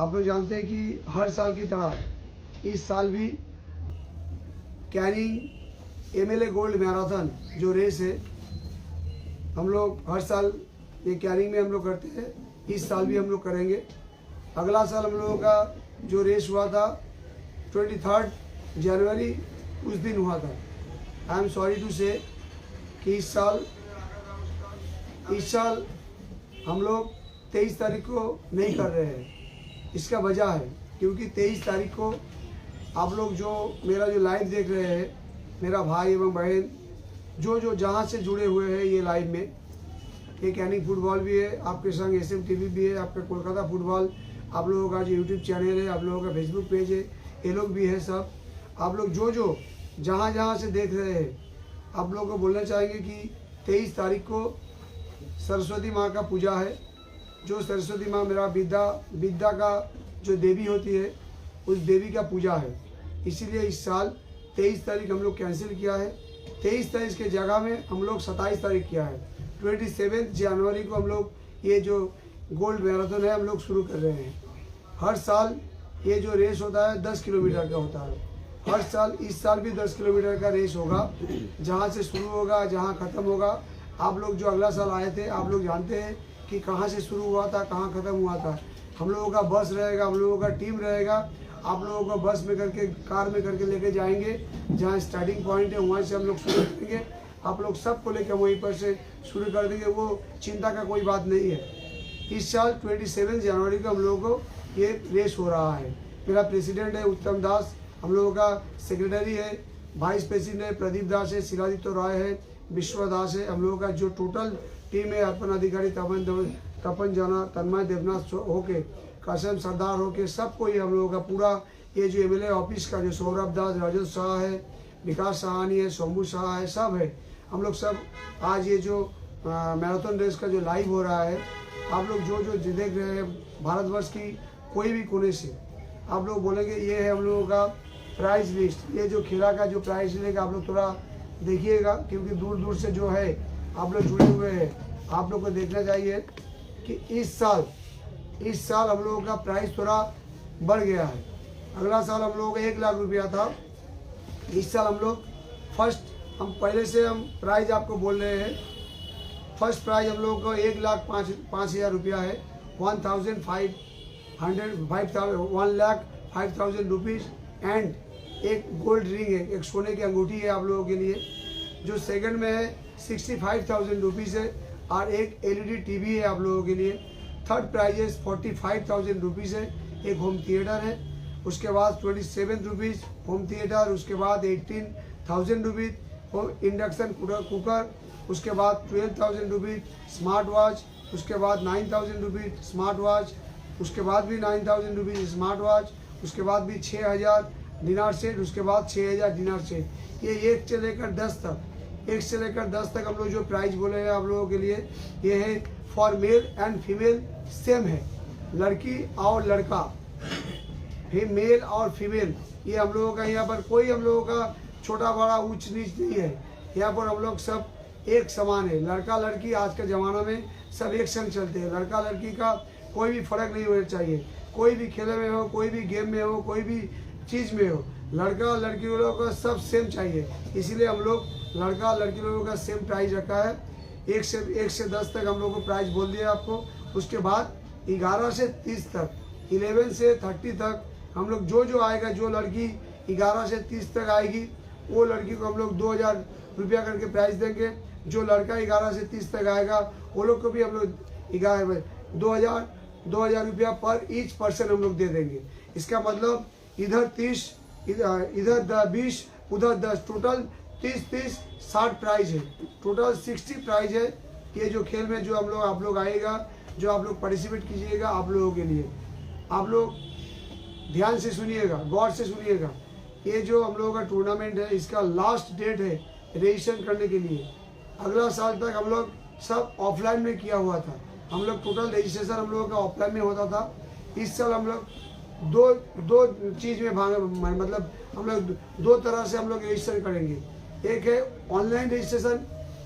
आप लोग जानते हैं कि हर साल की तरह इस साल भी कैनिंग एमएलए गोल्ड मैराथन जो रेस है, हम लोग हर साल ये कैनिंग में हम लोग करते हैं। इस साल भी हम लोग करेंगे। अगला साल हम लोगों का जो रेस हुआ था 23 जनवरी उस दिन हुआ था। आई एम सॉरी टू से कि इस साल हम लोग 23 तारीख को नहीं कर रहे हैं। इसका वजह है क्योंकि 23 तारीख को आप लोग जो मेरा जो लाइव देख रहे हैं, मेरा भाई एवं बहन जो जहाँ से जुड़े हुए हैं ये लाइव में, ये कैनिंग फुटबॉल भी है, आपके संग एसएम टीवी भी है, आपका कोलकाता फुटबॉल, आप लोगों का जो यूट्यूब चैनल है, आप लोगों का फेसबुक पेज है, ये लोग भी है सब। आप लोग जो जहाँ से देख रहे हैं, आप लोगों को बोलना चाहेंगे कि 23 तारीख को सरस्वती माँ का पूजा है। जो सरस्वती माँ मेरा विद्या का जो देवी होती है, उस देवी का पूजा है। इसीलिए इस साल 23 तारीख हम लोग कैंसिल किया है। 23 तारीख के जगह में हम लोग 27 तारीख किया है। 27 जनवरी को हम लोग ये जो गोल्ड मैराथन है हम लोग शुरू कर रहे हैं। हर साल ये जो रेस होता है 10 किलोमीटर का होता है। हर साल, इस साल भी 10 किलोमीटर का रेस होगा। जहाँ से शुरू होगा, जहाँ ख़त्म होगा। आप लोग जो अगला साल आए थे, आप लोग जानते हैं कि कहाँ से शुरू हुआ था, कहाँ ख़त्म हुआ था। हम लोगों का बस रहेगा, हम लोगों का टीम रहेगा। आप लोगों को बस में करके, कार में करके लेके जाएंगे। जहाँ स्टार्टिंग पॉइंट है वहाँ से हम लोग शुरू करेंगे। आप लोग सबको लेकर वहीं पर से शुरू कर देंगे। वो चिंता का कोई बात नहीं है। इस साल 27 जनवरी को हम लोगों को ये रेस हो रहा है। मेरा प्रेसिडेंट है उत्तम दास, हम लोगों का सेक्रेटरी है, वाइस प्रेसिडेंट है प्रदीप दास है, शिलादित्य राय है, विश्व दास है। हम लोगों का जो टोटल टीम है, अर्पण अधिकारी, तपन जाना, तन्मय देवनाथ होके, कासम सरदार होके, सबको ये हम लोगों का पूरा ये जो एमएलए ऑफिस का जो सौरभ दास, राजेश शाह है, विकास सहानी है, सोमू शाह है, सब है। हम लोग सब आज ये जो मैराथन रेस का जो लाइव हो रहा है, आप लोग जो देख रहे हैं भारतवर्ष की कोई भी कोने से, आप लोग बोलेंगे ये है हम लोगों का प्राइज लिस्ट। ये जो खेला का जो प्राइज लेगा आप लोग थोड़ा देखिएगा, क्योंकि दूर दूर से जो है आप लोग जुड़े हुए हैं। आप लोग को देखना चाहिए कि इस साल हम लोगों का प्राइस थोड़ा बढ़ गया है। अगला साल हम लोगों का 1 लाख रुपया था। इस साल हम लोग हम पहले से हम प्राइज आपको बोल रहे हैं। फर्स्ट प्राइज हम लोगों को 1,05,000 रुपया है। 1,05,000 रुपीज़ एंड एक गोल्ड रिंग है, एक सोने की अंगूठी है आप लोगों के लिए। जो सेकंड में है 65,000 रुपीज़ है और एक एलईडी टीवी है आप लोगों के लिए। थर्ड प्राइजेस 45,000 रुपीज़ है, एक होम थिएटर है। उसके बाद 27 रुपीज़ होम थिएटर। उसके बाद 18,000 रुपीज़ इंडक्शन कुकर। उसके बाद 12,000 रुपीज़ स्मार्ट वॉच। उसके बाद 9,000 रुपीज़ स्मार्ट वॉच। उसके बाद भी 9,000 रुपीज़ स्मार्ट वॉच। उसके बाद भी 6,000 डिनर सेट। उसके बाद 6,000 डिनर सेट। ये 1 से लेकर 10 तक हम लोग जो प्राइस बोले हैं आप लोगों के लिए, ये है for male and female same है। लड़की और लड़का, मेल और फीमेल, ये हम लोगों का यहाँ पर कोई हम लोगों का छोटा बड़ा ऊंच नीच नहीं है। यहाँ पर हम लोग सब एक समान है। लड़का लड़की आज के ज़माना में सब एक संग चलते हैं। लड़का लड़की का कोई भी फर्क नहीं होना चाहिए। कोई भी खेले में हो, कोई भी गेम में हो, कोई भी चीज़ में हो, लड़का और लड़की लोगों का सब सेम चाहिए। इसीलिए हम लोग लड़का लड़की लोगों का सेम प्राइस रखा है। 1 से 10 तक हम लोग को प्राइस बोल दिया आपको। उसके बाद 11 से 30 तक, 11 से 30 तक हम लोग जो आएगा, जो लड़की 11 से 30 तक आएगी वो लड़की को हम लोग 2,000 रुपया करके प्राइस देंगे। जो लड़का 11 से 30 तक आएगा वो लोग को भी हम लोग 2,000 रुपया पर ईच पर्सन हम लोग दे देंगे। इसका मतलब इधर 30, इधर 20, उधर 10, टोटल 30 60 प्राइज है। टोटल 60 प्राइज है। ये जो खेल में जो आप लोग आएगा, जो आप लोग पार्टिसिपेट कीजिएगा, आप लोगों के लिए। आप लोग ध्यान से सुनिएगा, गौर से सुनिएगा। ये जो हम लोगों का टूर्नामेंट है, इसका लास्ट डेट है रजिस्ट्रेशन करने के लिए। अगला साल तक हम लोग सब ऑफलाइन में किया हुआ था। हम लोग टोटल रजिस्ट्रेशन हम लोगों का ऑफलाइन में होता था। इस साल हम लोग दो चीज़ में मतलब हम लोग 2 तरह से हम लोग रजिस्ट्रेशन करेंगे। एक है ऑनलाइन रजिस्ट्रेशन,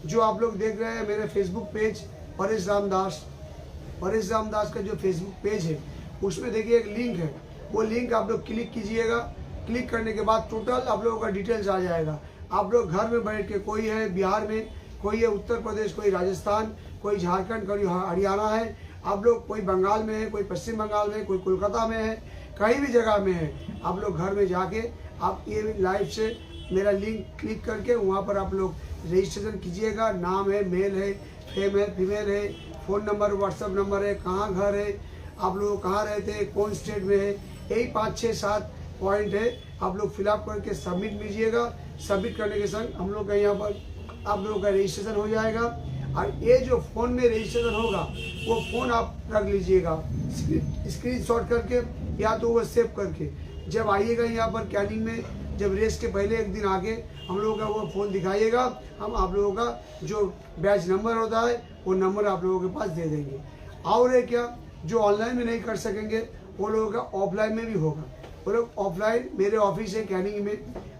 जो आप लोग देख रहे हैं मेरे फेसबुक पेज परेश रामदास का जो फेसबुक पेज है, उसमें देखिए एक लिंक है, वो लिंक आप लोग क्लिक कीजिएगा। क्लिक करने के बाद टोटल आप लोगों का डिटेल्स आ जाएगा। आप लोग घर में बैठ के, कोई है बिहार में, कोई है उत्तर प्रदेश, कोई राजस्थान, कोई झारखंड, कोई हरियाणा है, आप लोग कोई बंगाल में है, कोई पश्चिम बंगाल में, कोई कोलकाता में है, कहीं भी जगह में है, आप लोग घर में जाके आप ये लाइव से मेरा लिंक क्लिक करके वहाँ पर आप लोग रजिस्ट्रेशन कीजिएगा। नाम है, मेल है, फीमेल है, फ़ोन नंबर, व्हाट्सअप नंबर है, कहाँ घर है, आप लोग कहाँ रहते हैं, कौन स्टेट में है, यही 5, 6, 7 पॉइंट है। आप लोग फिलअप करके सबमिट कीजिएगा। सबमिट करने के संग हम लोग का यहाँ पर आप लोगों का रजिस्ट्रेशन हो जाएगा। और ये जो फ़ोन में रजिस्ट्रेशन होगा वो फ़ोन आप रख लीजिएगा स्क्रीनशॉट करके, या तो वो सेव करके। जब आइएगा यहाँ पर कैनिंग में, जब रेस के पहले एक दिन आगे हम लोगों का वो फ़ोन दिखाइएगा, हम आप लोगों का जो बैच नंबर होता है वो नंबर आप लोगों के पास दे देंगे। और है क्या, जो ऑनलाइन में नहीं कर सकेंगे वो लोगों का ऑफलाइन में भी होगा। वो लोग ऑफलाइन, मेरे ऑफिस है कैनिंग में,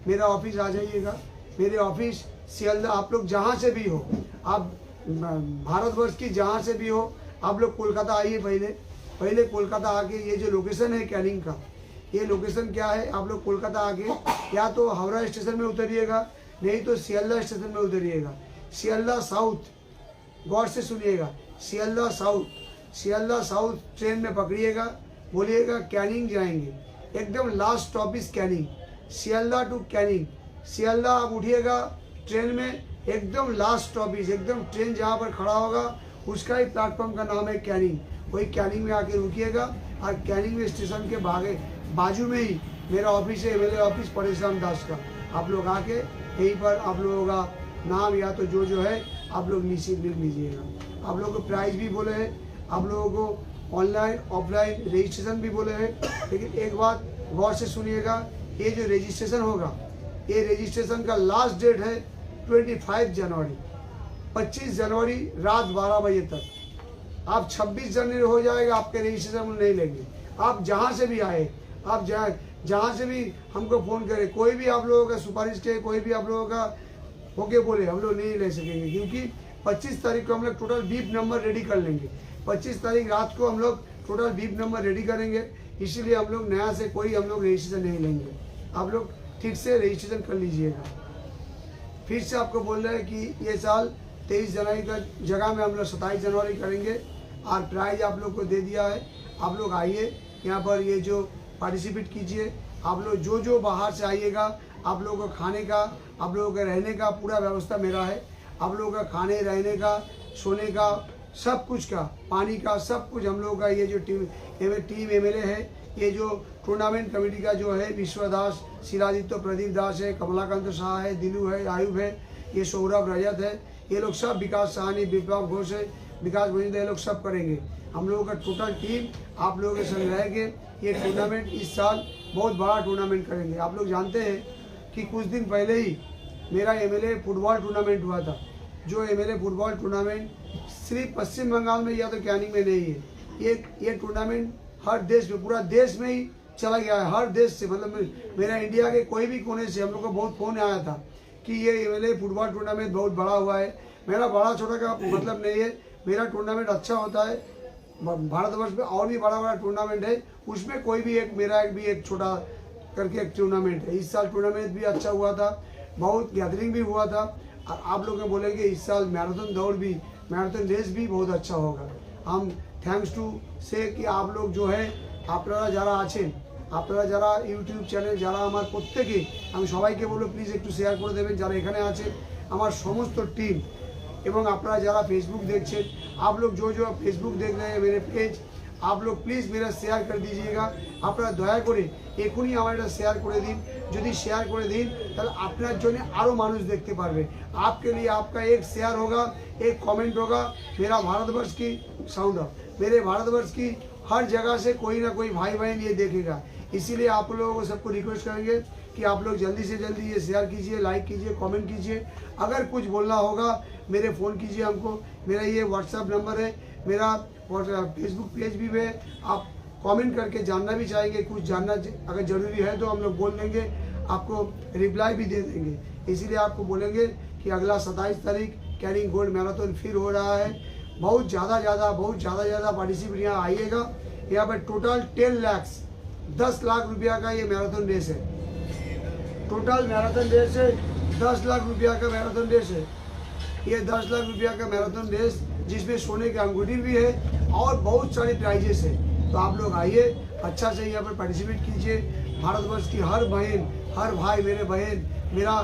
मेरा ऑफिस आ जाइएगा। मेरे ऑफिस सियालदा, आप लोग जहाँ से भी हो, आप भारतवर्ष की जहाँ से भी हो, आप लोग कोलकाता आइए। पहले कोलकाता आके, ये जो लोकेशन है कैनिंग का, ये लोकेशन क्या है, आप लोग कोलकाता आके या तो हावड़ा स्टेशन में उतरिएगा, नहीं तो सियालदा स्टेशन में उतरिएगा। सियालदा साउथ, गौर से सुनिएगा, सियालदा साउथ ट्रेन में पकड़िएगा, बोलिएगा कैनिंग जाएंगे, एकदम last stop is Canning, Sealdah to Canning. Sealdah आप उठिएगा ट्रेन में, एकदम लास्ट स्टॉप इज, एकदम ट्रेन जहाँ पर खड़ा होगा उसका ही प्लेटफॉर्म का नाम है कैनिंग। वही कैनिंग में आके रुकिएगा। और कैनिंग में स्टेशन के बाजू में ही मेरा ऑफिस है, एमएलए ऑफिस परेश दास का। आप लोग आके यहीं पर आप लोगों का नाम या तो जो है आप लोग नीचे लिख लीजिएगा। आप लोगों को प्राइस भी बोले हैं, आप लोगों को ऑनलाइन ऑफलाइन रजिस्ट्रेशन भी बोले हैं। लेकिन एक बात गौर से सुनिएगा, ये जो रजिस्ट्रेशन होगा, ये रजिस्ट्रेशन का लास्ट डेट है 25 जनवरी, 25 जनवरी रात 12 बजे तक। आप 26 जनवरी हो जाएगा, आपके रजिस्ट्रेशन नहीं लेंगे। आप जहाँ से भी आए, आप जहाँ से भी हमको फ़ोन करें, कोई भी आप लोगों का सुपारिश के, कोई भी आप लोगों का होके बोले, हम लोग नहीं ले सकेंगे। क्योंकि 25 तारीख को हम लोग टोटल बीप नंबर रेडी कर लेंगे। 25 तारीख रात को हम लोग टोटल बीप नंबर रेडी करेंगे, इसीलिए हम लोग नया से कोई हम लोग रजिस्ट्रेशन नहीं लेंगे। आप लोग ठीक से रजिस्ट्रेशन कर लीजिएगा। फिर से आपको बोल रहे हैं कि ये साल 23 जनवरी का जगह में हम लोग 27 जनवरी करेंगे। और प्राइज आप लोग को दे दिया है। आप लोग आइए यहाँ पर, ये जो पार्टिसिपेट कीजिए। आप लोग जो बाहर से आइएगा, आप लोगों को खाने का, आप लोगों के रहने का पूरा व्यवस्था मेरा है। आप लोगों का खाने, रहने का, सोने का, सब कुछ का, पानी का, सब कुछ हम लोगों का। ये जो टीम एमएलए है, ये जो टूर्नामेंट कमेटी का जो है, विश्वदास, सिराजित्य, प्रदीप दास है, कमलाकांत शाह है, दिलू है, आयुब है, ये सौरभ रजत है, ये लोग सब, विकास साहनी, विप्लव घोष है, विकास गोविंद, ये लोग सब करेंगे। हम लोगों का टोटल टीम आप लोगों के संग रह के ये टूर्नामेंट इस साल बहुत बड़ा टूर्नामेंट करेंगे। आप लोग जानते हैं कि कुछ दिन पहले ही मेरा एमएलए फुटबॉल टूर्नामेंट हुआ था। जो एमएलए फुटबॉल टूर्नामेंट सिर्फ पश्चिम बंगाल में या तो कैनिंग में नहीं है, ये टूर्नामेंट हर देश में, पूरा देश में ही चला गया है। हर देश से, मतलब मेरा इंडिया के कोई भी कोने से हम लोग को बहुत फ़ोन आया था कि ये एमएलए फुटबॉल टूर्नामेंट बहुत बड़ा हुआ है। मेरा बड़ा छोटा का मतलब नहीं है, मेरा टूर्नामेंट अच्छा होता है। भारतवर्ष में और भी बड़ा टूर्नामेंट है, उसमें कोई भी एक छोटा करके एक टूर्नामेंट है। इस साल टूर्नामेंट भी अच्छा हुआ था, बहुत गैदरिंग भी हुआ था। और आप लोग बोलेंगे इस साल मैराथन दौड़ भी, मैराथन रेस भी बहुत अच्छा होगा। हम थैंक्स टू से कि आप लोग जो है, আপনারা যারা আছেন, আপনারা যারা ইউটিউব চ্যানেল, যারা আমার প্রত্যেকে, আমি সবাইকে বলবো প্লিজ একটু শেয়ার করে দেবেন যারা এখানে আছেন, আমার সমস্ত টিম। এবং আপনারা যারা फेसबुक देखছেন, आप लोग जो फेसबुक देख रहे हैं मेरे पेज, आप लोग प्लीज़ मेरा शेयर कर दीजिएगा। আপনারা দয়া করে এখনই আমার এটা শেয়ার করে দিন। যদি শেয়ার করে দিন তাহলে আপনার জন্য আরও মানুষ দেখতে পারবে। आपके लिए आपका एक शेयर होगा, एक कमेंट होगा, मेरा भारतवर्ष की साउंड ऑफ, मेरे भारतवर्ष की हर जगह से कोई ना कोई भाई बहन ये देखेगा। इसीलिए आप लोगों को सबको रिक्वेस्ट करेंगे कि आप लोग जल्दी से जल्दी ये शेयर कीजिए, लाइक कीजिए, कमेंट कीजिए। अगर कुछ बोलना होगा मेरे फ़ोन कीजिए हमको। मेरा ये व्हाट्सएप नंबर है, मेरा फेसबुक पेज भी है। आप कमेंट करके जानना भी चाहेंगे, कुछ जानना अगर ज़रूरी है तो हम लोग बोल देंगे, आपको रिप्लाई भी दे देंगे। इसीलिए आपको बोलेंगे कि अगला 27 तारीख कैनिंग गोल्ड मैराथन फिर हो रहा है। बहुत ज़्यादा पार्टिसिपेट यहाँ आइएगा। यहाँ पर टोटल 10 लाख 10 लाख रुपया का ये मैराथन रेस है। टोटल मैराथन रेस है 10 लाख रुपया का मैराथन रेस है। ये 10 लाख रुपया का मैराथन रेस जिसमें सोने की अंगूठी भी है और बहुत सारे प्राइजेस है। तो आप लोग आइए, अच्छा से यहाँ पर पार्टिसिपेट कीजिए। भारतवर्ष की हर बहन, हर भाई, मेरे बहन, मेरा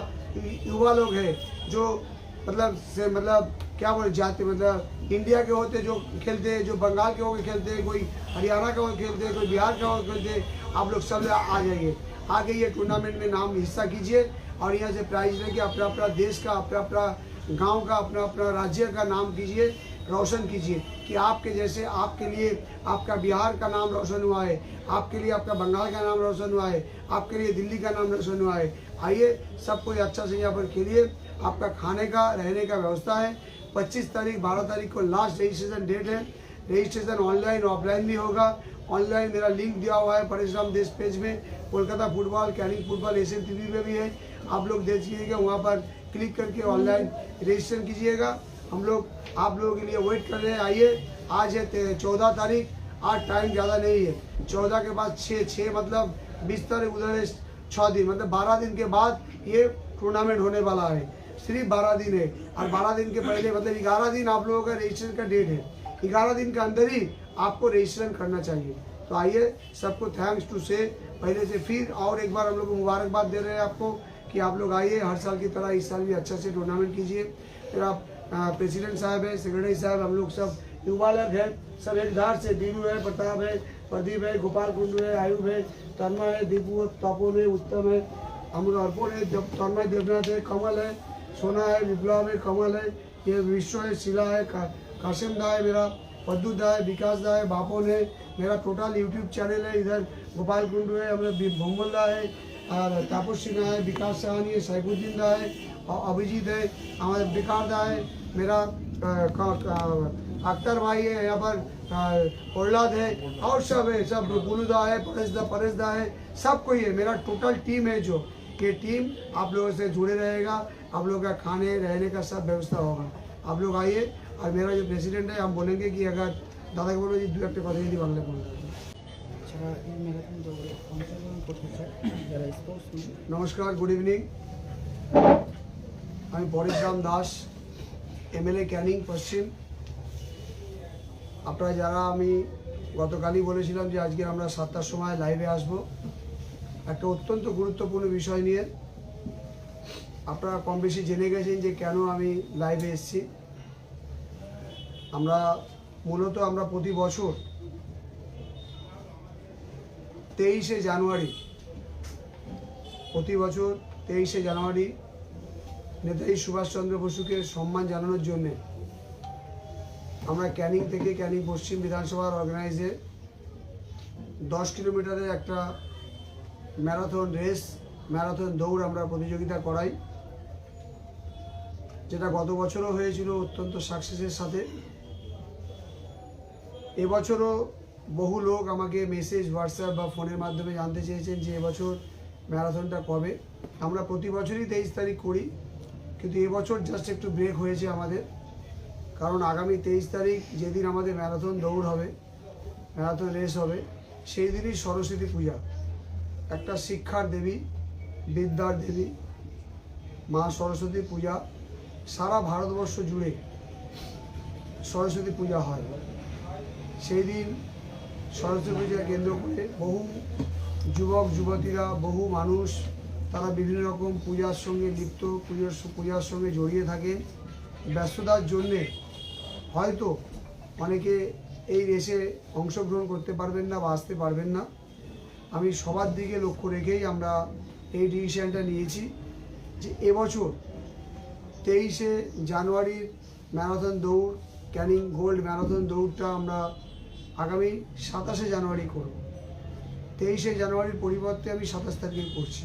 युवा लोग है जो मतलब क्या बोले जाते, मतलब इंडिया के होते जो खेलते हैं, जो बंगाल के होकर खेलते हैं, कोई हरियाणा का होकर खेलते हैं, कोई बिहार का होकर खेलते हैं। आप लोग सब आ जाइए, आके ये टूर्नामेंट में नाम हिस्सा कीजिए और यहाँ से प्राइज लेके अपना अपना देश का, अपना अपना गांव का, अपना अपना राज्य का नाम कीजिए, रोशन कीजिए कि आपके जैसे, आपके लिए आपका बिहार का नाम रोशन हुआ है, आपके लिए आपका बंगाल का नाम रोशन हुआ है, आपके लिए दिल्ली का नाम रोशन हुआ है। आइए सब कोई अच्छा से यहाँ पर खेलिए। आपका खाने का, रहने का व्यवस्था है। 25 तारीख 12 तारीख को लास्ट रजिस्ट्रेशन डेट है। रजिस्ट्रेशन ऑनलाइन ऑफलाइन भी होगा। ऑनलाइन मेरा लिंक दिया हुआ है परेश राम देश पेज में, Kolkata football, Canning football, Asian TV में भी है। आप लोग देखिएगा, वहाँ पर क्लिक करके ऑनलाइन रजिस्ट्रेशन कीजिएगा। हम लोग आप लोगों के लिए वेट कर रहे हैं। आइए, आज है 14 तारीख, आज टाइम ज़्यादा नहीं है। 14 के बाद 6 मतलब 20 तारीख, उधर 6 दिन, मतलब 12 दिन के बाद ये टूर्नामेंट होने वाला है। सिर्फ 12 दिन है और 12 दिन के पहले मतलब 11 दिन आप लोगों का रजिस्ट्रेशन का डेट है। 11 दिन के अंदर ही आपको रजिस्ट्रेशन करना चाहिए। तो आइए, सबको थैंक्स टू से पहले से फिर और एक बार हम लोग मुबारकबाद दे रहे हैं आपको कि आप लोग आइए, हर साल की तरह इस साल भी अच्छा से टूर्नामेंट कीजिए। फिर आप प्रेसिडेंट साहब है, सेक्रेटरी साहब, हम लोग सब युवा लोग हैं, सब एक धार से, दीनू है, प्रताप है, प्रदीप है, गोपाल कुंडू है, आयुब है, तन्मय है, दीपू है, तपोन है, उत्तम है, हम अर्पण है, तन्मय देवनाथ है, कमल है, सोना है, विप्लव है, कमल है, ये विश्व है, शिला है, कासिम दा है, मेरा पद्दू दा है, विकास दा है, बापोन है, मेरा टोटल यूट्यूब चैनल है। इधर गोपाल कुंडू है, हमारा भोंगल दा है, और तापस सिन्हा है, विकास सहानी है, सैफुद्दीन दा है, और अभिजीत है, हमारे बेकार दा है, मेरा अख्तर भाई है, यहाँ पर औलाद है, और सब है, सब गुलूदा है, परेश दा है, सब कोई है। मेरा टोटल टीम है जो ये टीम आप लोगों से जुड़े रहेगा। आप लोगों का खाने रहने का सब व्यवस्था होगा। आप लोग आइए। और मेरा जो प्रेसिडेंट है, हम बोलेंगे कि अगर दादा को बोलो जी 2 একটা কথা যদি বাংলা বলতে। नमस्कार, गुड इवनिंग। আমি পরেশ রাম দাস, এমএলএ ক্যানিং পশ্চিম। আপনারা যারা, আমি গতকালই বলেছিলাম যে আজকে আমরা 7টার সময় লাইভে আসব একটা অত্যন্ত গুরুত্বপূর্ণ বিষয় নিয়ে। আপনারা কম বেশি জেনে গেছেন যে কেন আমি লাইভে এসেছি। আমরা মূলত প্রতি বছর 23শে জানুয়ারি, প্রতি বছর 23শে জানুয়ারি নেতাজি সুভাষচন্দ্র বসুকে সম্মান জানানোর জন্যে আমরা ক্যানিং থেকে, ক্যানিং পশ্চিম বিধানসভার অর্গানাইজে 10 কিলোমিটারের একটা ম্যারাথন রেস, ম্যারাথন দৌড় আমরা প্রতিযোগিতা করাই, যেটা গত বছরও হয়েছিল অত্যন্ত সাকসেসের সাথে। এবছরও বহু লোক আমাকে মেসেজ, হোয়াটসঅ্যাপ বা ফোনের মাধ্যমে জানতে চেয়েছেন যে এবছর ম্যারাথনটা কবে। আমরা প্রতি বছরই 23 তারিখ করি, কিন্তু এবছর জাস্ট একটু ব্রেক হয়েছে আমাদের, কারণ আগামী 23 তারিখ যেদিন আমাদের ম্যারাথন দৌড় হবে, ম্যারাথন রেস হবে, সেই দিনই সরস্বতী পূজা। একটা শিক্ষার দেবী, বিদ্যার দেবী মা সরস্বতী পূজা সারা ভারতবর্ষ জুড়ে সরস্বতী পূজা হয়। সেই দিন সরস্বতী পূজা কেন্দ্র করে বহু যুবক যুবতীরা, বহু মানুষ তারা বিভিন্ন রকম পূজার সঙ্গে লিপ্ত, পূজার সঙ্গে জড়িয়ে থাকে। ব্যস্ততার জন্যে হয়তো অনেকে এই রেসে অংশগ্রহণ করতে পারবেন না বা আসতে পারবেন না। আমি সবার দিকে লক্ষ্য রেখেই আমরা এই ডিসিশনটা নিয়েছি যে এবছর 23শে জানুয়ারির ম্যারাথন দৌড়, ক্যানিং গোল্ড ম্যারাথন দৌড়টা আমরা আগামী 27শে জানুয়ারি করব। 23শে জানুয়ারির পরিবর্তে আমি 27 তারিখে করছি।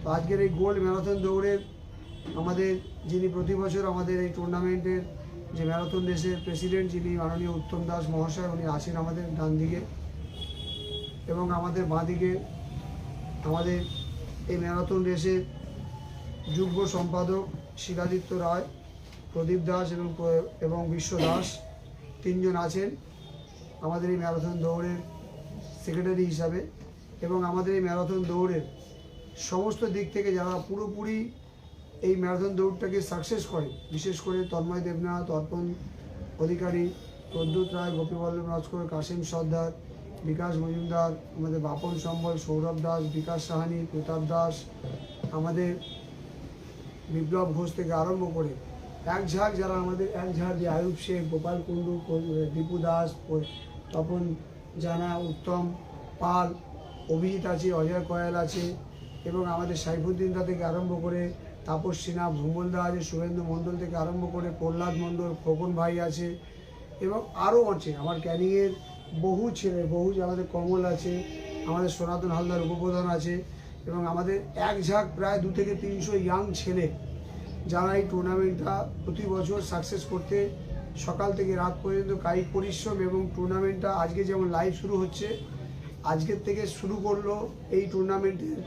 তো আজকের এই গোল্ড ম্যারাথন দৌড়ের আমাদের যিনি প্রতি বছর আমাদের এই টুর্নামেন্টের যে ম্যারাথন রেসের প্রেসিডেন্ট, যিনি মাননীয় উত্তম দাস মহাশয়, উনি আছেন আমাদের ডান দিকে, এবং আমাদের বাঁ দিকে আমাদের এই ম্যারাথন রেসের যুগ্ম সম্পাদক শিলাদিত্য রায়, প্রদীপ দাস এবং বিশ্ব দাস, 3জন আছেন। আমাদের এই ম্যারাথন দৌড়ের সেক্রেটারি হিসাবে, এবং আমাদের এই ম্যারাথন দৌড়ের সমস্ত দিক থেকে যারা পুরোপুরি এই ম্যারাথন দৌড়টাকে সাকসেস করে, বিশেষ করে তন্ময় দেবনাথ, অর্পণ অধিকারী, প্রদ্যুৎ রায়, গোপীবল্লভ নস্কর, কাশিম সর্দার, বিকাশ মজুমদার, আমাদের বাপন সম্বল, সৌরভ দাস, বিকাশ সাহানি, প্রতাপ দাস, আমাদের বিপ্লব ঘোষ থেকে আরম্ভ করে এক ঝাঁক যারা আমাদের এক ঝাঁক যে আয়ুব শেখ, গোপাল কুণ্ডু, দীপু দাস, তপন জানা, উত্তম পাল, অভিজিৎ আছে, অজয় কয়াল আছে, এবং আমাদের সাইফুদ্দিন দা থেকে আরম্ভ করে তাপস সিনহা, ভূমল দা আছে, শুভেন্দু মণ্ডল থেকে আরম্ভ করে প্রহ্লাদ মণ্ডল, খোকন ভাই আছে, এবং আরও আছে আমার ক্যানিংয়ের বহু ছেলে, বহু আমাদের কমল আছে, আমাদের সনাতন হালদার উপপ্রধান আছে, এবং আমাদের এক ঝাঁক প্রায় 2 থেকে 300 ইয়াং ছেলে যারা এই টুর্নামেন্টটা প্রতি বছর সাকসেস করতে সকাল থেকে রাত পর্যন্ত কায়িক পরিশ্রম, এবং টুর্নামেন্টটা আজকে যেমন লাইভ শুরু হচ্ছে, আজকের থেকে শুরু করলো এই টুর্নামেন্টের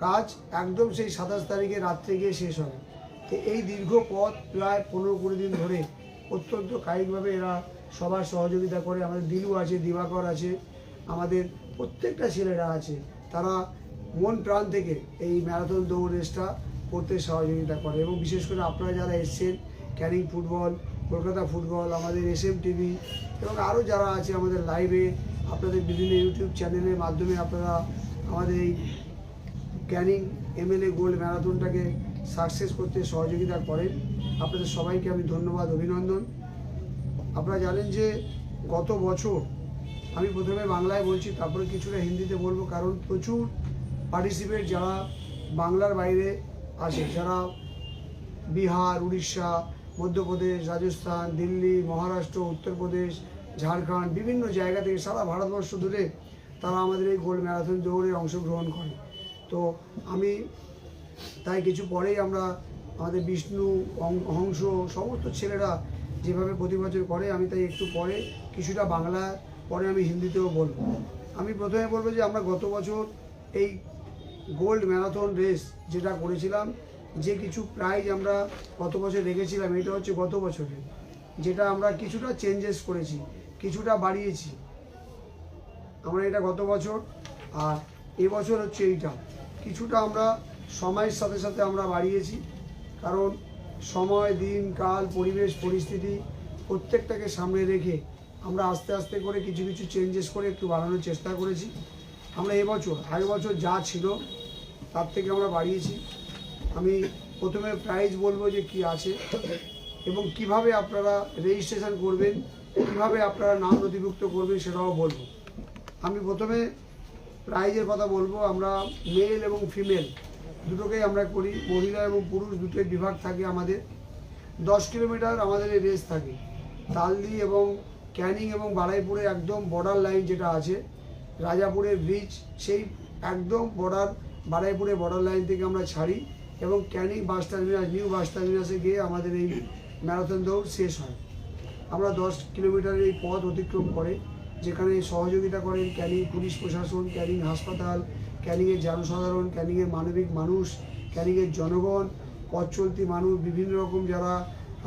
কাজ একদম সেই 27 তারিখে রাত্রে গিয়ে শেষ হবে। তো এই দীর্ঘ পথ প্রায় 15-20 দিন ধরে অত্যন্ত কায়িকভাবে এরা সবার সহযোগিতা করে। আমাদের দিলু আছে, দিবাকর আছে, আমাদের প্রত্যেকটা ছেলেরা আছে, তারা মন প্রাণ থেকে এই ম্যারাথন দৌড় রেসটা করতে সহযোগিতা করে। এবং বিশেষ করে আপনারা যারা এসছেন, ক্যানিং ফুটবল, কলকাতা ফুটবল, আমাদের SM টিভি, এবং আরও যারা আছে আমাদের লাইভে, আপনাদের বিভিন্ন ইউটিউব চ্যানেলের মাধ্যমে আপনারা আমাদের এই ক্যানিং MLA গোল্ড ম্যারাথনটাকে সাকসেস করতে সহযোগিতা করেন। আপনাদের সবাইকে আমি ধন্যবাদ, অভিনন্দন। আপনারা জানেন যে গত বছর, আমি প্রথমে বাংলায় বলছি তারপরে কিছুটা হিন্দিতে বলবো, কারণ প্রচুর পার্টিসিপেট যারা বাংলার বাইরে আসে, যারা বিহার, উড়িষ্যা, মধ্যপ্রদেশ, রাজস্থান, দিল্লি, মহারাষ্ট্র, উত্তরপ্রদেশ, ঝাড়খণ্ড, বিভিন্ন জায়গা থেকে সারা ভারতবর্ষ জুড়ে তারা আমাদের এই গোল্ড ম্যারাথন দৌড়ে অংশগ্রহণ করে। তো আমি তাই কিছু পরেই আমরা আমাদের বিষ্ণু, হংস, সমস্ত ছেলেরা যেভাবে প্রতি বছর করে, আমি তাই একটু পরে কিছুটা বাংলা, পরে আমি হিন্দিতেও বলবো। আমি প্রথমে বলবো যে আমরা গত বছর এই গোল্ড ম্যারাথন রেস যেটা করেছিলাম, যে কিছু প্রাইজ আমরা গত বছর রেখেছিলাম, এটা হচ্ছে গত বছরে, যেটা আমরা কিছুটা চেঞ্জেস করেছি, কিছুটা বাড়িয়েছি। আমরা এটা গত বছর, আর এবছর হচ্ছে এইটা কিছুটা আমরা সময়ের সাথে সাথে আমরা বাড়িয়েছি, কারণ সময়, দিন, কাল, পরিবেশ, পরিস্থিতি প্রত্যেকটাকে সামনে রেখে আমরা আস্তে আস্তে করে কিছু কিছু চেঞ্জেস করে একটু বাড়ানোর চেষ্টা করেছি। আমরা এবছর আগের বছর যা ছিল তার থেকে আমরা বাড়িয়েছি। আমি প্রথমে প্রাইজ বলবো যে কি আছে এবং কিভাবে আপনারা রেজিস্ট্রেশন করবেন, কিভাবে আপনারা নাম নথিভুক্ত করবেন সেটাও বলবো। আমি প্রথমে প্রাইজের কথা বলবো। আমরা মেল এবং ফিমেল দুটোকেই আমরা করি, মহিলা এবং পুরুষ দুটোই বিভাগ থাকে আমাদের। 10 কিলোমিটার আমাদের এই রেস থাকে। তালদি এবং ক্যানিং এবং বারুইপুরে একদম বর্ডার লাইন যেটা আছে, রাজাপুরের ব্রিজ, সেই একদম বারুইপুরে বর্ডার লাইন থেকে আমরা ছাড়ি এবং Canning bus terminus, new bus টার্মিনাসে গিয়ে আমাদের এই ম্যারাথন দৌড় শেষ হয়। আমরা 10 কিলোমিটারের এই পথ অতিক্রম করে, যেখানে সহযোগিতা করেন ক্যানিং পুলিশ প্রশাসন, ক্যানিং হাসপাতাল, ক্যানিংয়ের জনসাধারণ, ক্যানিংয়ের মানবিক মানুষ, ক্যানিংয়ের জনগণ, পথ চলতি মানুষ, বিভিন্ন রকম যারা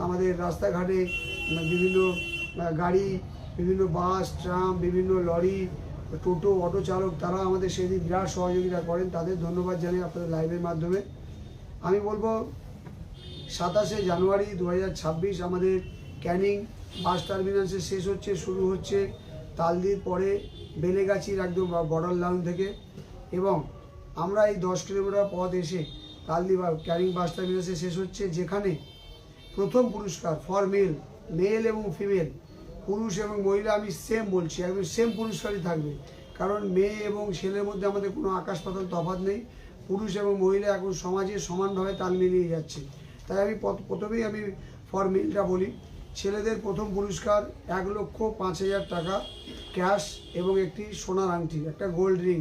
আমাদের রাস্তাঘাটে বিভিন্ন গাড়ি, বিভিন্ন বাস, ট্রাম, বিভিন্ন লরি, টোটো, অটো চালক, তারা আমাদের সেদিন বিরাট সহযোগিতা করেন। তাদের ধন্যবাদ জানাই আপনাদের লাইভের মাধ্যমে। আমি বলবো 27শে জানুয়ারি 2026 আমাদের ক্যানিং বাস টার্মিনাসে শেষ হচ্ছে, শুরু হচ্ছে তালদির পরে বেলেগাছির একদম বর্ডার লাইন থেকে। এবং আমরা এই 10 কিলোমিটার পথ এসে তালদি বা ক্যানিং বাস টার্মিনাসে শেষ হচ্ছে, যেখানে প্রথম পুরস্কার ফর মেল এবং ফিমেল, পুরুষ এবং মহিলা আমি সেম বলছি, একদম সেম পুরস্কারই থাকবে, কারণ মেয়ে এবং ছেলের মধ্যে আমাদের কোনো আকাশ পাতাল তফাৎ নেই। পুরুষ এবং মহিলা এখন সমাজে সমানভাবে তাল মিলিয়ে যাচ্ছে। তাই আমি প্রথমেই আমি ফর মেলটা বলি। ছেলেদের প্রথম পুরস্কার 1,05,000 টাকা ক্যাশ এবং একটি সোনার আংটি, একটা গোল্ড রিং,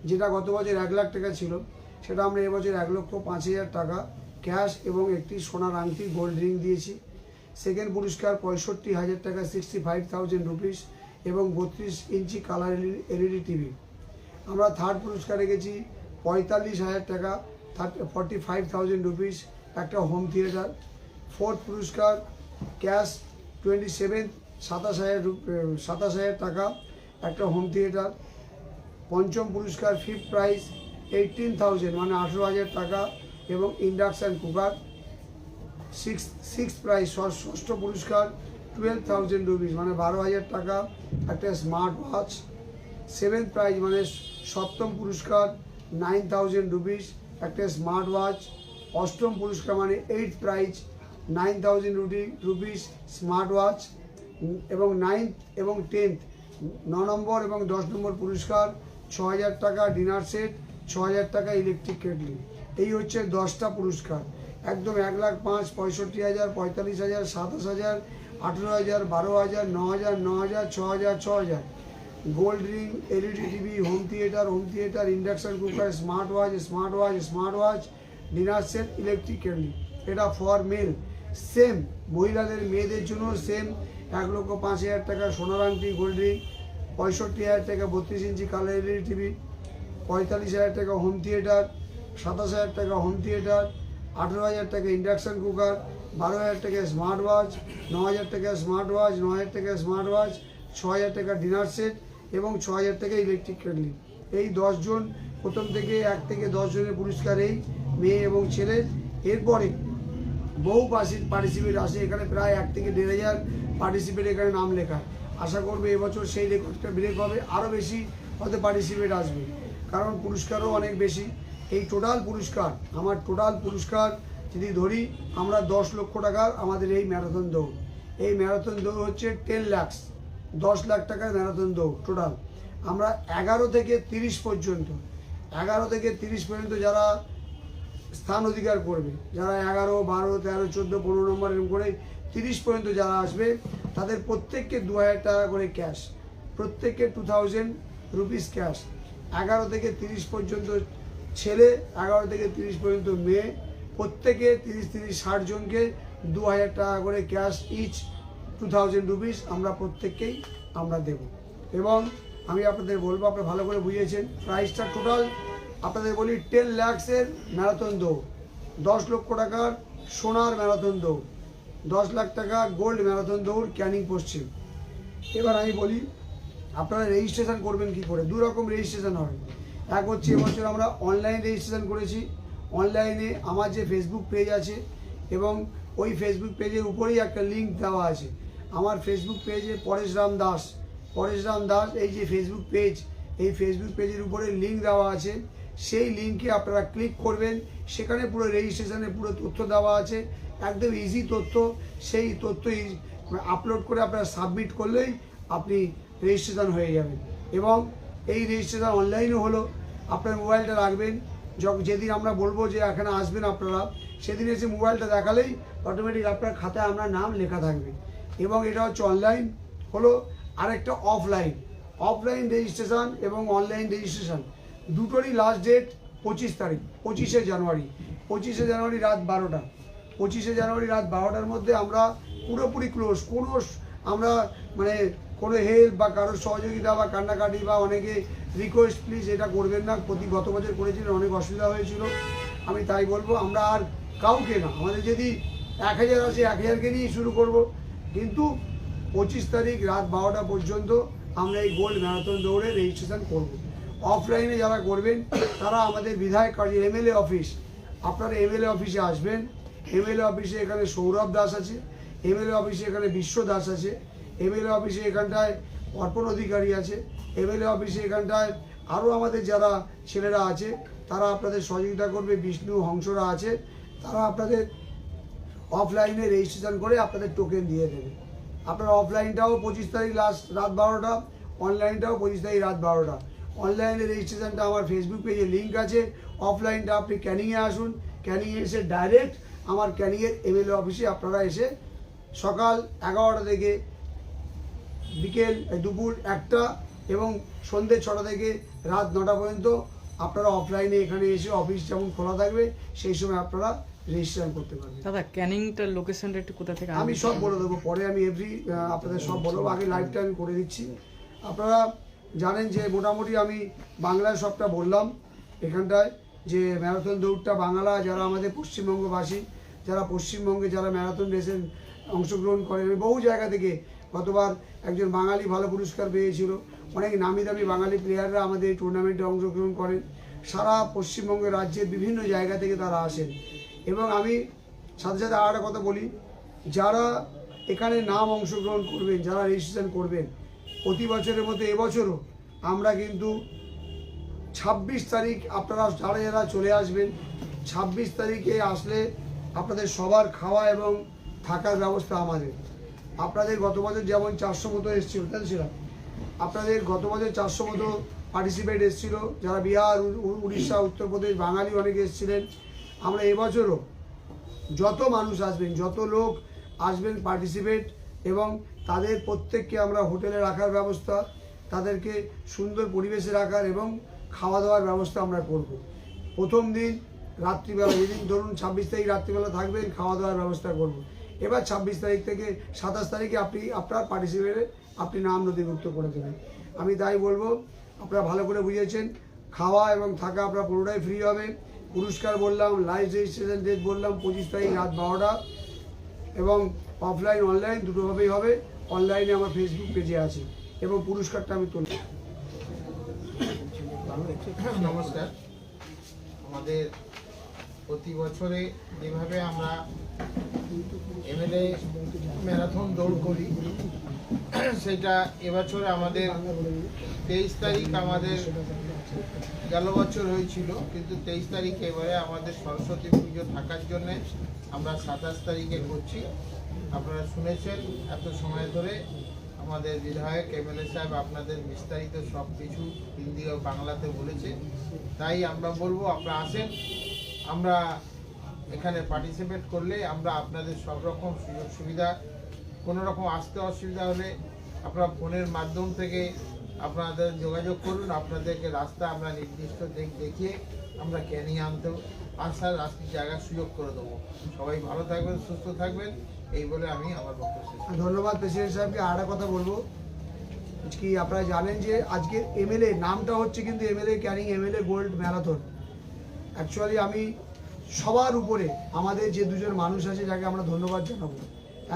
যেটা গত বছর 1 লাখ টাকা ছিল, সেটা আমরা এবছর 1,05,000 টাকা ক্যাশ এবং একটি সোনার আংটি গোল্ড রিং দিয়েছি। সেকেন্ড পুরস্কার 65,000 টাকা, 65,000 রুপিস এবং 32 ইঞ্চি কালার LED টিভি। আমরা থার্ড পুরস্কার রেখেছি 45,000 টাকা, 45,000 রুপিস, একটা হোম থিয়েটার। ফোর্থ পুরস্কার ক্যাশ 27 27,000 টাকা একটা হোম থিয়েটার। পঞ্চম পুরস্কার ফিফথ প্রাইজ 18,000 মানে 18,000 টাকা এবং ইন্ডাকশান কুকার। সিক্স প্রাইজ ষষ্ঠ পুরস্কার 12,000 রুপিস মানে 12,000 টাকা একটা স্মার্ট ওয়াচ। সেভেন্থ প্রাইজ মানে সপ্তম পুরস্কার 9,000 রুপিস একটা স্মার্ট ওয়াচ। অষ্টম পুরস্কার মানে eight prize 9,000 rupees smart watch. এবং 9th এবং 10th 9 নম্বর এবং 10 নম্বর পুরস্কার 6,000 টাকা ডিনার সেট, 6,000 টাকা ইলেকট্রিক কেটলি। এই হচ্ছে 10টা পুরস্কার। একদম 1,05,000, 65,000, 45,000, 27,000, 18,000, 12,000, 9,000, 9,000, 6,000, 6,000। Gold ring, LED TV, home theatre, induction cooker, smart watch, dinner set, electric kettle. এটা ফর মেল। সেম মহিলাদের মেয়েদের জন্য সেম 1,05,000 টাকা সোনার আংটি গোল্ড রিং, 65,000 টাকা 32 ইঞ্চি কালার এলইডি টিভি, 45,000 টাকা হোম থিয়েটার, 27,000 টাকা হোম থিয়েটার, 18,000 টাকা ইন্ডাকশন কুকার, 12,000 টাকা স্মার্ট ওয়াচ, 9,000 টাকা স্মার্ট ওয়াচ, 6,000 টাকা ডিনার সেট এবং 6,000 টাকা ইলেকট্রিক কেটলি। এই 10 জন প্রথম থেকে 1 থেকে 10 জনের পুরস্কার এই মেয়ে এবং ছেলে। এরপরে বহু পার্টিসিপেট আসে, এখানে প্রায় 1 থেকে 1,500 পার্টিসিপেট এখানে নাম লেখা। আশা করবে এবছর সেই রেকর্ডটা ব্রেক হবে, আরও বেশি হয়তো পার্টিসিপেট আসবে, কারণ পুরস্কারও অনেক বেশি। এই টোটাল পুরস্কার যদি ধরি আমরা 10 লক্ষ টাকার আমাদের এই ম্যারাথন দৌড়। এই ম্যারাথন দৌড় হচ্ছে 10 লাখ, 10 লাখ টাকার ম্যারাথন দৌড় টোটাল। আমরা 11 থেকে 30 পর্যন্ত যারা স্থান অধিকার করবে, যারা 11, 12, 13, 14, 15 নম্বর এরকম করে 30 পর্যন্ত যারা আসবে তাদের প্রত্যেককে 2,000 টাকা করে ক্যাশ, প্রত্যেককে 2,000 রুপিস ক্যাশ। 11 থেকে 30 পর্যন্ত ছেলে, 11 থেকে 30 পর্যন্ত মেয়ে, প্রত্যেকে 30-60 জনকে 2,000 টাকা করে ক্যাশ ইচ 2,000 রুপিস আমরা প্রত্যেককেই আমরা দেব। এবং আমি আপনাদের বলবো, আপনারা ভালো করে বুঝিয়েছেন, প্রাইসটা টোটাল আপনাদের বলি 10 লাখসের ম্যারাথন দৌড়, 10 লক্ষ টাকার সোনার ম্যারাথন দৌড়, 10 লাখ টাকা গোল্ড ম্যারাথন দৌড় ক্যানিং পশ্চিম। এবার আমি বলি আপনারা রেজিস্ট্রেশন করবেন কি করে। 2 রকম রেজিস্ট্রেশন হয়। এক হচ্ছে এবছর আমরা অনলাইন রেজিস্ট্রেশন করেছি। অনলাইনে আমার যে ফেসবুক পেজ আছে এবং ওই ফেসবুক পেজের উপরেই একটা লিঙ্ক দেওয়া আছে। আমার ফেসবুক পেজে পরেশ রাম দাস, এই যে ফেসবুক পেজ, এই ফেসবুক পেজের উপরে লিঙ্ক দেওয়া আছে। সেই লিঙ্কে আপনারা ক্লিক করবেন, সেখানে পুরো রেজিস্ট্রেশনের পুরো তথ্য দেওয়া আছে, একদম ইজি তথ্য। সেই তথ্য আপলোড করে আপনারা সাবমিট করলেই আপনি রেজিস্ট্রেশন হয়ে যাবেন। এবং এই রেজিস্ট্রেশন অনলাইনও হলো। আপনার মোবাইলটা রাখবেন, যেদিন আমরা বলবো যে এখানে আসবেন আপনারা, সেদিন এসে মোবাইলটা দেখালেই অটোমেটিক আপনার খাতায় আপনার নাম লেখা থাকবে। এবং এটা হচ্ছে অনলাইন হলো। আরেকটা অফলাইন রেজিস্ট্রেশন এবং অনলাইন রেজিস্ট্রেশন দুটোরই লাস্ট ডেট 25 তারিখ, 25শে জানুয়ারি রাত 12টা। 25শে জানুয়ারি রাত 12টার মধ্যে আমরা পুরোপুরি ক্লোজ। আমরা মানে কোনো হেল্প বা কারোর সহযোগিতা বা কান্নাকাটি বা অনেকে রিকোয়েস্ট, প্লিজ এটা করবেন না। গত বছর করেছিলেন, অনেক অসুবিধা হয়েছিল। আমি তাই বলবো, আমরা আর কাউকে না, আমাদের যদি 1,000 আসে 1,000কে নিয়েই শুরু করব। কিন্তু 25 তারিখ রাত 12টা পর্যন্ত আমরা এই গোল্ড ম্যারাথন দৌড়ে রেজিস্ট্রেশন করব। অফলাইনে যারা করবেন তারা আমাদের বিধায়ক কার্য এমএলএ অফিস, আপনারা এমএলএ অফিসে আসবেন। এমএলএ অফিসে এখানে সৌরভ দাস আছে, এমএলএ অফিসে এখানে বিশ্ব দাস আছে, এমএলএ অফিসে এখানটায় অর্পণ অধিকারী আছে, এমএলএ অফিসে এখানটায় আরও আমাদের যারা ছেলেরা আছে তারা আপনাদের সহযোগিতা করবে। বিষ্ণু হংসরা আছে, তারা আপনাদের অফলাইনে রেজিস্ট্রেশন করে আপনাদের টোকেন দিয়ে দেবে। আপনার অফলাইনটাও 25 তারিখ লাস্ট রাত 12টা, অনলাইনটাও 25 তারিখ রাত 12টা। অনলাইনে রেজিস্ট্রেশনটা আমার ফেসবুক পেজে লিঙ্ক আছে। অফলাইনটা আপনি ক্যানিংয়ে আসুন, ক্যানিংয়ে এসে ডাইরেক্ট আমার ক্যানিংয়ের এমএলএ অফিসে আপনারা এসে সকাল 11টা থেকে দুপুর 1টা এবং সন্ধ্যে 6টা থেকে রাত 9টা পর্যন্ত আপনারা অফলাইনে এখানে এসে অফিস যেমন খোলা থাকবে সেই সময় আপনারা রেজিস্ট্রেশন করতে পারবেন। দাদা ক্যানিংটার লোকেশনটা একটু কোথা থেকে? আমি সব বলে দেবো পরে, আমি আপনাদের সব বলবো, আগে লাইভটা আমি করে দিচ্ছি। আপনারা জানেন যে মোটামুটি আমি বাংলায় সবটা বললাম। এখানটায় যে ম্যারাথন দৌড়টা বাংলা, যারা আমাদের পশ্চিমবঙ্গবাসী, যারা পশ্চিমবঙ্গে যারা ম্যারাথন রেসে অংশগ্রহণ করেন, বহু জায়গা থেকে গতবার একজন বাঙালি ভালো পুরস্কার পেয়েছিল। অনেক নামি দামি বাঙালি প্লেয়াররা আমাদের এই টুর্নামেন্টে অংশগ্রহণ করেন। সারা পশ্চিমবঙ্গের রাজ্যের বিভিন্ন জায়গা থেকে তারা আসেন। এবং আমি সাথে সাথে আর একটা কথা বলি, যারা এখানে নাম অংশগ্রহণ করবেন, যারা রেজিস্ট্রেশন করবেন, প্রতি বছরের মতো এবছরও আমরা কিন্তু 26 তারিখ আপনারা যারা যারা চলে আসবেন, 26 তারিখে আসলে আপনাদের সবার খাওয়া এবং থাকার ব্যবস্থা আমাদের। আপনাদের গত বছর যেমন 400 মতো এসেছিল, তাই ছিল, আপনাদের গত বছর 400 মতো পার্টিসিপেট এসেছিল, যারা বিহার, উড়িষ্যা, উত্তরপ্রদেশ, বাঙালি অনেকে এসেছিলেন। আমরা এবছরও যত মানুষ আসবেন, যত লোক আসবেন পার্টিসিপেট, এবং তাদের প্রত্যেককে আমরা হোটেলে রাখার ব্যবস্থা, তাদেরকে সুন্দর পরিবেশে রাখার এবং খাওয়া দাওয়ার ব্যবস্থা আমরা করব। প্রথম দিন রাত্রিবেলা, যেদিন ধরুন 26 তারিখ রাত্রিবেলা থাকবেন, খাওয়া দাওয়ার ব্যবস্থা করব। এবার 26 তারিখ থেকে 27 তারিখে আপনি আপনার পার্টিসিপেটে আপনি নাম নথিভুক্ত করে দেবেন। আমি তাই বলবো, আপনারা ভালো করে বুঝেছেন, খাওয়া এবং থাকা আপনার পুরোটাই ফ্রি হবে। পুরস্কার বললাম, লাইভ রেজিস্ট্রেশন ডেট বললাম 25 তারিখ রাত 12টা, এবং অফলাইন অনলাইন দুটোভাবেই হবে। অনলাইনে আমার ফেসবুক পেজে আছে, এবং পুরস্কারটা আমি তুলব। নমস্কার। আমাদের প্রতি বছরে যেভাবে আমরা এমএলএ ম্যারাথন দৌড় করি, সেটা এবছরে আমাদের 23 তারিখ আমাদের গেল বছর হয়েছিল, কিন্তু 23 তারিখে এবারে আমাদের সরস্বতী পুজো থাকার জন্যে আমরা 27 তারিখে করছি। আপনারা শুনেছেন এত সময় ধরে আমাদের বিধায়ক এমএলএ সাহেব আপনাদের বিস্তারিত সব কিছু হিন্দি ও বাংলাতে বলেছে। তাই আমরা বলবো আপনারা আসেন, আমরা এখানে পার্টিসিপেট করলে আমরা আপনাদের সব রকম সুযোগ সুবিধা, কোনো রকম আসতে অসুবিধা হলে আপনারা ফোনের মাধ্যম থেকে আপনাদের যোগাযোগ করুন। আপনাদেরকে রাস্তা আমরা নির্দিষ্ট দেখিয়ে আমরা ক্যানিয়ে আনতেও আসার জায়গার সুযোগ করে দেবো। সবাই ভালো থাকবেন, সুস্থ থাকবেন, এই বলে আমি আমার বক্তব্য শেষ করছি। ধন্যবাদ প্রেসিডেন্ট সাহেবকে। আর একটা কথা বলবো, কি আপনারা জানেন যে আজকের এমএলএ নামটা হচ্ছে কিন্তু MLA Canning MLA gold marathon. Actually আমি সবার উপরে আমাদের যে দুজন মানুষ আছে যাকে আমরা ধন্যবাদ জানাবো,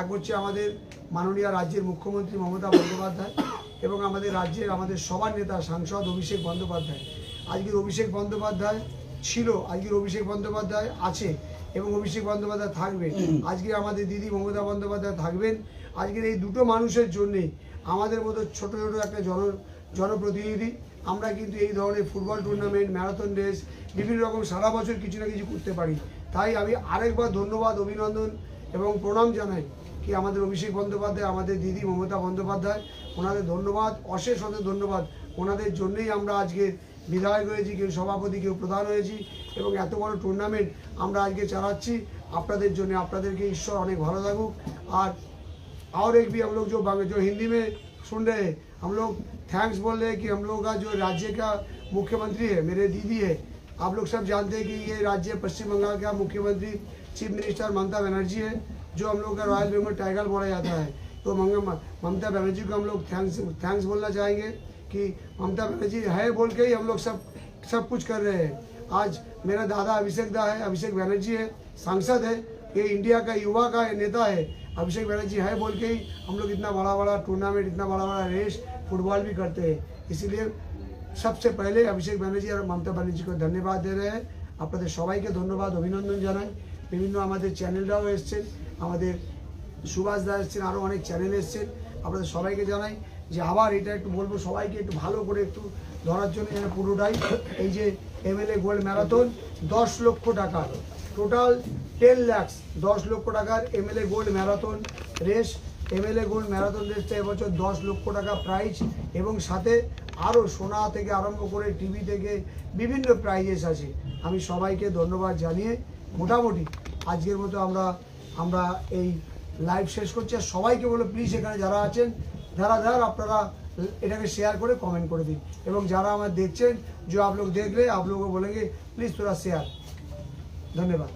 এক হচ্ছে আমাদের মাননীয় রাজ্যের মুখ্যমন্ত্রী মমতা বন্দ্যোপাধ্যায়, এবং আমাদের রাজ্যের আমাদের সবার নেতা সাংসদ অভিষেক বন্দ্যোপাধ্যায়। আজকের অভিষেক বন্দ্যোপাধ্যায় ছিল, আজকের অভিষেক বন্দ্যোপাধ্যায় আছে, এবং অভিষেক বন্দ্যোপাধ্যায় থাকবে। আজকে আমাদের দিদি মমতা বন্দ্যোপাধ্যায় থাকবেন। আজকের এই দুটো মানুষের জন্যে আমাদের মতো ছোট ছোট একটা জনপ্রতিনিধি আমরা কিন্তু এই ধরনের ফুটবল টুর্নামেন্ট, ম্যারাথন রেস, বিভিন্ন রকম সারা বছর কিছু না কিছু করতে পারি। তাই আমি আরেকবার ধন্যবাদ, অভিনন্দন এবং প্রণাম জানাই কি আমাদের অভিষেক বন্দ্যোপাধ্যায়, আমাদের দিদি মমতা বন্দ্যোপাধ্যায়, ওনাদের ধন্যবাদ, অশেষ ধন্যবাদ। ওনাদের জন্যই আমরা আজকে বিধায়ক হয়েছি, কেউ সভাপতি, কেউ প্রধান হয়েছি, এবং এত বড় টুর্নামেন্ট আমরা আজকে চালাচ্ছি আপনাদের জন্য। আপনাদেরকে ঈশ্বর অনেক ভালো থাকুক। और एक भी हम लोग जो हिंदी में सुन रहे हैं, हम लोग थैंक्स बोल रहे हैं कि हम लोग का जो राज्य का मुख्यमंत्री है, मेरे दीदी है। आप लोग सब जानते हैं कि ये राज्य पश्चिम बंगाल का मुख्यमंत्री चीफ मिनिस्टर ममता बनर्जी है, जो हम लोग का रॉयल बेंगल टाइगर बोला जाता है। तो ममता बनर्जी को हम लोग थैंक्स बोलना चाहेंगे कि ममता बनर्जी है बोल के ही हम लोग सब कुछ कर रहे हैं। आज मेरा दादा अभिषेक बनर्जी है, सांसद है, ये इंडिया का युवा का नेता है। अभिषेक बनर्जी है बोल के ही हम लोग इतना बड़ा टूर्नामेंट, इतना बड़ा रेस फुटबॉल भी करते हैं। इसीलिए सबसे पहले अभिषेक बनर्जी और ममता बनर्जी को धन्यवाद दे रहे हैं। আপনাদের সবাইকে ধন্যবাদ, অভিনন্দন জানাই। বিভিন্ন আমাদের চ্যানেলরাও এসছেন, আমাদের সুভাষ দা এসছেন, আরও অনেক চ্যানেল এসছেন। আপনাদের সবাইকে জানাই যে আবার এটা একটু বলবো, সবাইকে একটু ভালো করে একটু ধরার জন্য যেন পুরোটাই এই যে এমএলএ গোল্ড ম্যারাথন 10 লক্ষ টাকা, টোটাল 10 লাখ, 10 লক্ষ টাকার MLA gold marathon race. MLA gold marathon রেসটা এবছর 10 লক্ষ টাকা প্রাইজ, এবং সাথে আরও সোনা থেকে আরম্ভ করে টিভি থেকে বিভিন্ন প্রাইজেস আছে। আমি সবাইকে ধন্যবাদ জানিয়ে মোটামুটি আজকের মতো আমরা এই লাইভ শেষ করছি। আর সবাইকে বলো প্লিজ এখানে যারা আছেন আপনারা এটাকে শেয়ার করে কমেন্ট করে দিন, এবং যারা আমার দেখছেন, जो आप लोग देख रहे हैं, आप लोगों को बोलेंगे प्लीज़ थोड़ा शेयर। धन्यवाद।